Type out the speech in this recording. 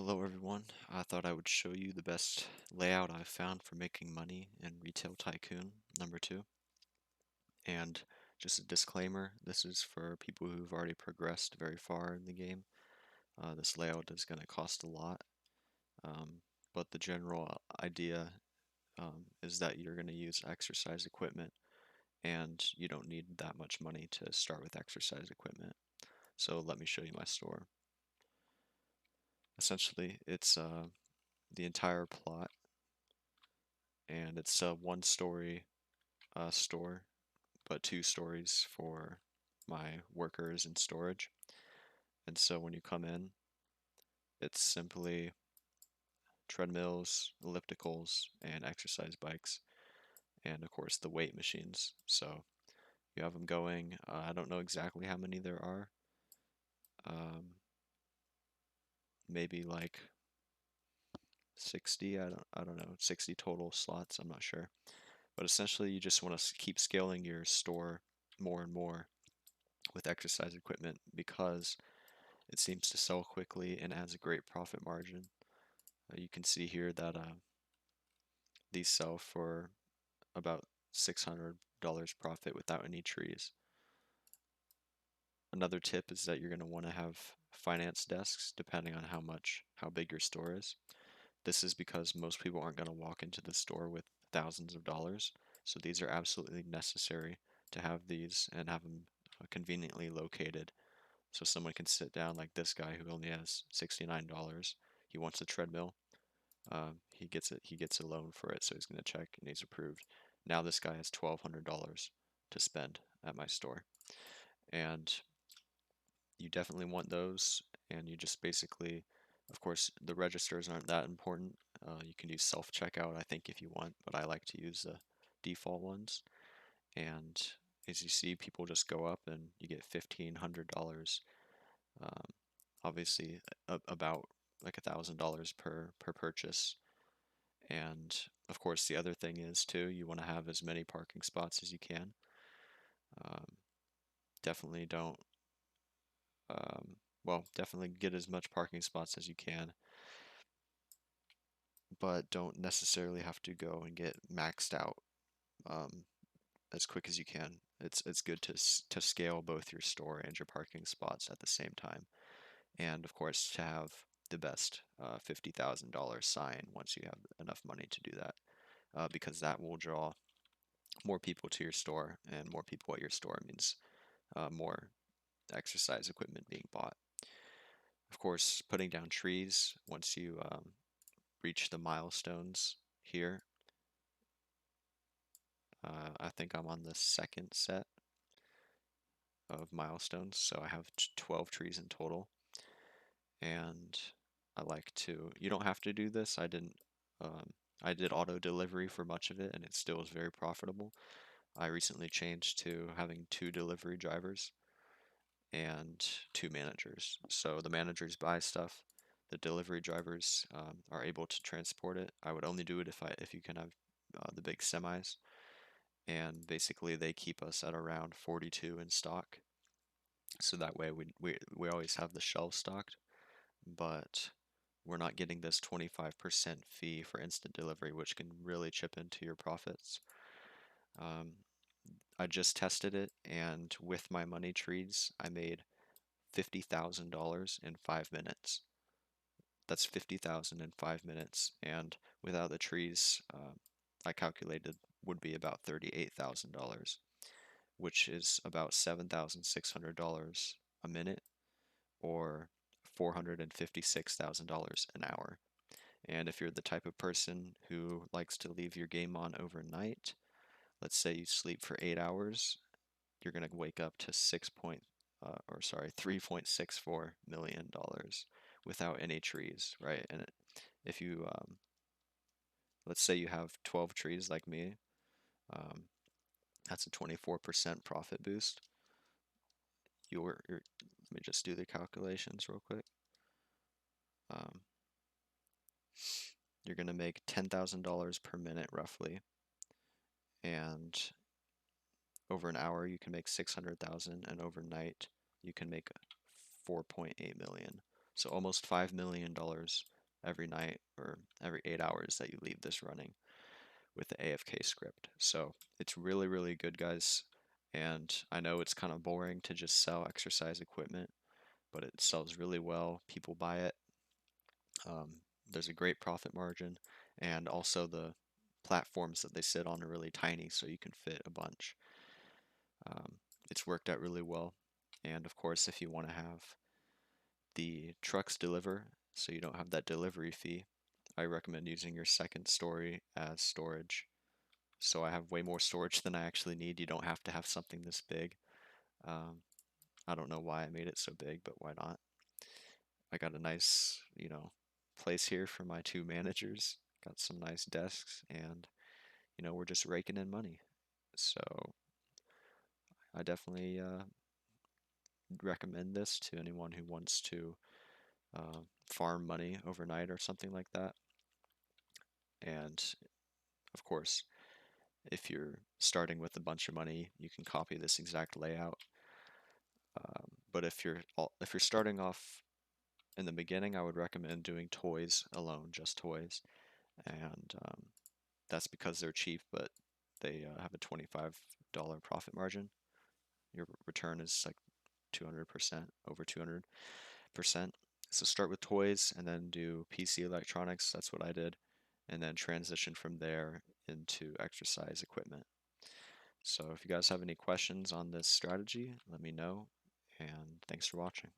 Hello everyone, I thought I would show you the best layout I've found for making money in Retail Tycoon number 2. And just a disclaimer, this is for people who've already progressed very far in the game. This layout is going to cost a lot, um, but the general idea is that you're going to use exercise equipment and you don't need that much money to start with exercise equipment. So let me show you my store. Essentially, it's the entire plot, and it's a one-story store, but 2 stories for my workers and storage. And so when you come in, it's simply treadmills, ellipticals, and exercise bikes, and of course the weight machines. So you have them going. I don't know exactly how many there are. Um, Maybe like 60. I don't know. 60 total slots. I'm not sure. But essentially, you just want to keep scaling your store more and more with exercise equipment because it seems to sell quickly and has a great profit margin. You can see here that these sell for about $600 profit without any trees. Another tip is that you're going to want to have finance desks depending on how big your store is. This is because most people aren't going to walk into the store with thousands of dollars, so these are absolutely necessary to have these and have them conveniently located so someone can sit down, like this guy who only has $69. He wants a treadmill. He gets it. He gets a loan for it, so he's going to check and he's approved. Now this guy has $1,200 to spend at my store, and you definitely want those. And you just basically, of course, the registers aren't that important. You can use self-checkout, I think, if you want, but I like to use the default ones. And as you see, people just go up and you get $1,500. Um, Obviously, about like $1,000 per purchase. And of course, the other thing is too, you want to have as many parking spots as you can. Um, definitely don't, well, definitely get as much parking spots as you can, but don't necessarily have to go and get maxed out um, as quick as you can. It's good to scale both your store and your parking spots at the same time, and of course to have the best $50,000 sign once you have enough money to do that, because that will draw more people to your store, and more people at your store means more exercise equipment being bought. Of course, putting down trees once you reach the milestones here. I think I'm on the second set of milestones, so I have 12 trees in total. And I like to, you don't have to do this. I did auto delivery for much of it, and it still is very profitable. I recently changed to having 2 delivery drivers and 2 managers. So the managers buy stuff, the delivery drivers are able to transport it. I would only do it if you can have the big semis, and basically they keep us at around 42 in stock. So that way we always have the shelves stocked, but we're not getting this 25% fee for instant delivery, which can really chip into your profits. Um, I just tested it, and with my money trees, I made $50,000 in 5 minutes. That's 50,000 in 5 minutes, and without the trees, I calculated would be about $38,000, which is about $7,600 a minute, or $456,000 an hour. And if you're the type of person who likes to leave your game on overnight, let's say you sleep for 8 hours, you're gonna wake up to $3.64 million without any trees, right? And if you let's say you have 12 trees like me, um, that's a 24% profit boost. Let me just do the calculations real quick. Um, you're gonna make $10,000 per minute roughly, and over an hour you can make 600,000, and overnight you can make 4.8 million. So almost $5 million every night or every 8 hours that you leave this running with the AFK script. So it's really, really good, guys. And I know it's kind of boring to just sell exercise equipment, but it sells really well. People buy it. There's a great profit margin, and also the platforms that they sit on are really tiny, so you can fit a bunch. Um, it's worked out really well. And of course, if you want to have the trucks deliver, so you don't have that delivery fee, I recommend using your second story as storage. So I have way more storage than I actually need. You don't have to have something this big. Um, I don't know why I made it so big, but why not? I got a nice, place here for my two managers. Got some nice desks, and we're just raking in money. So I definitely recommend this to anyone who wants to farm money overnight or something like that. And of course, if you're starting with a bunch of money, you can copy this exact layout. But if you're starting off in the beginning, I would recommend doing toys alone, just toys, and that's because they're cheap, but they have a $25 profit margin. Your return is like 200%, over 200%. So start with toys and then do PC electronics. That's what I did. And then transition from there into exercise equipment. So if you guys have any questions on this strategy, let me know. And thanks for watching.